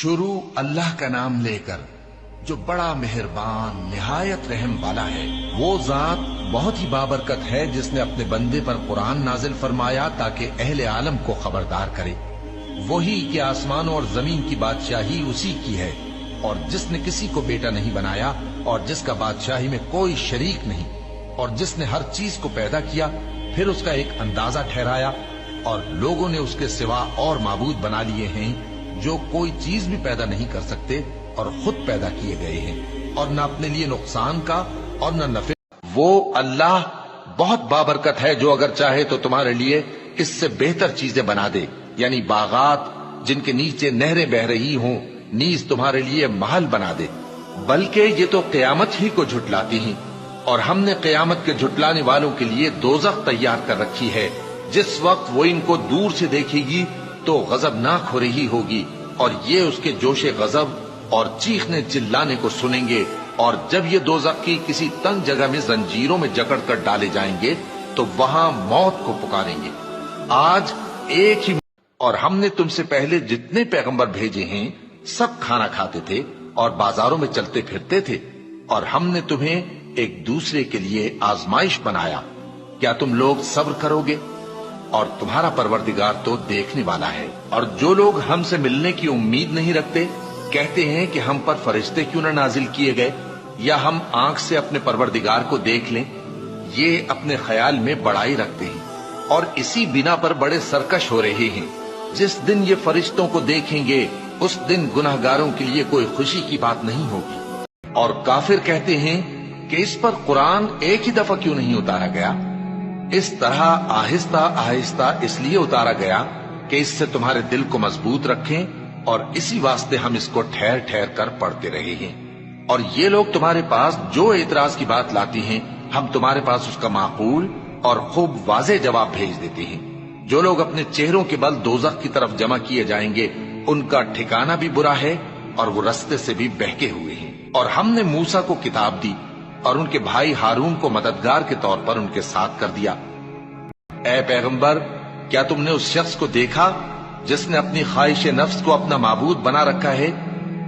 शुरू अल्लाह का नाम लेकर जो बड़ा मेहरबान निहायत रहम वाला है। वो जात बहुत ही बाबरकत है जिसने अपने बंदे पर कुरान नाजिल फरमाया ताकि अहले आलम को खबरदार करे। वही कि आसमानों और जमीन की बादशाही उसी की है, और जिसने किसी को बेटा नहीं बनाया और जिसका बादशाही में कोई शरीक नहीं, और जिसने हर चीज को पैदा किया फिर उसका एक अंदाजा ठहराया, और लोगों ने उसके सिवा और माबूद बना लिए हैं जो कोई चीज भी पैदा नहीं कर सकते और खुद पैदा किए गए हैं, और न अपने लिए नुकसान का और न नफे। वो अल्लाह बहुत बाबरकत है जो अगर चाहे तो तुम्हारे लिए इससे बेहतर चीजें बना दे, यानी बागात जिनके नीचे नहरें बह रही हों, नीज तुम्हारे लिए महल बना दे। बल्कि ये तो क़यामत ही को झुटलाती हैं, और हमने क़यामत के झुटलाने वालों के लिए दोज़ख तैयार कर रखी है। जिस वक्त वो इनको दूर से देखेगी तो गजबनाक हो रही होगी, और ये उसके जोशे गजब और चीखने चिल्लाने को सुनेंगे। और जब ये दोज़ख की किसी तंग जगह में जंजीरों में जकड़ कर डाले जाएंगे तो वहां मौत को पुकारेंगे। आज एक ही, और हमने तुमसे पहले जितने पैगंबर भेजे हैं सब खाना खाते थे और बाजारों में चलते फिरते थे, और हमने तुम्हें एक दूसरे के लिए आजमाइश बनाया। क्या तुम लोग सब्र करोगे? और तुम्हारा परवरदिगार तो देखने वाला है। और जो लोग हमसे मिलने की उम्मीद नहीं रखते कहते हैं कि हम पर फरिश्ते क्यों न नाजिल किए गए, या हम आंख से अपने परवरदिगार को देख लें। ये अपने ख्याल में बड़ाई रखते हैं और इसी बिना पर बड़े सरकश हो रहे हैं। जिस दिन ये फरिश्तों को देखेंगे उस दिन गुनहगारों के लिए कोई खुशी की बात नहीं होगी। और काफिर कहते हैं कि इस पर कुरान एक ही दफा क्यों नहीं उतारा गया। इस तरह आहिस्ता आहिस्ता इसलिए उतारा गया कि इससे तुम्हारे दिल को मजबूत रखें, और इसी वास्ते हम इसको ठहर ठहर कर पढ़ते रहे हैं। और ये लोग तुम्हारे पास जो एतराज की बात लाती हैं हम तुम्हारे पास उसका माकूल और खूब वाज़े जवाब भेज देते हैं। जो लोग अपने चेहरों के बल दोज़ख की तरफ जमा किए जाएंगे उनका ठिकाना भी बुरा है और वो रस्ते से भी बहके हुए हैं। और हमने मूसा को किताब दी और उनके भाई हारून को मददगार के तौर पर उनके साथ कर दिया। ऐ पैगंबर, क्या तुमने उस शख्स को देखा जिसने अपनी ख्वाहिश नफ्स को अपना माबूद बना रखा है?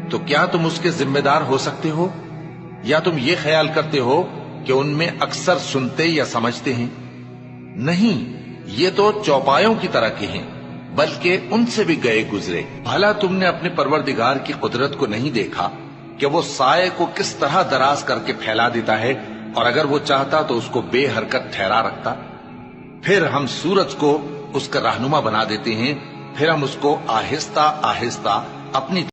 तो क्या तुम उसके जिम्मेदार हो सकते हो, या तुम ये ख्याल करते हो कि उनमें अक्सर सुनते या समझते हैं? नहीं, ये तो चौपायों की तरह के हैं, बल्कि उनसे भी गए गुजरे। भला तुमने अपने परवरदिगार की कुदरत को नहीं देखा कि वो साये को किस तरह दराज करके फैला देता है, और अगर वो चाहता तो उसको बेहरकत ठहरा रखता। फिर हम सूरज को उसका रहनुमा बना देते हैं, फिर हम उसको आहिस्ता आहिस्ता अपनी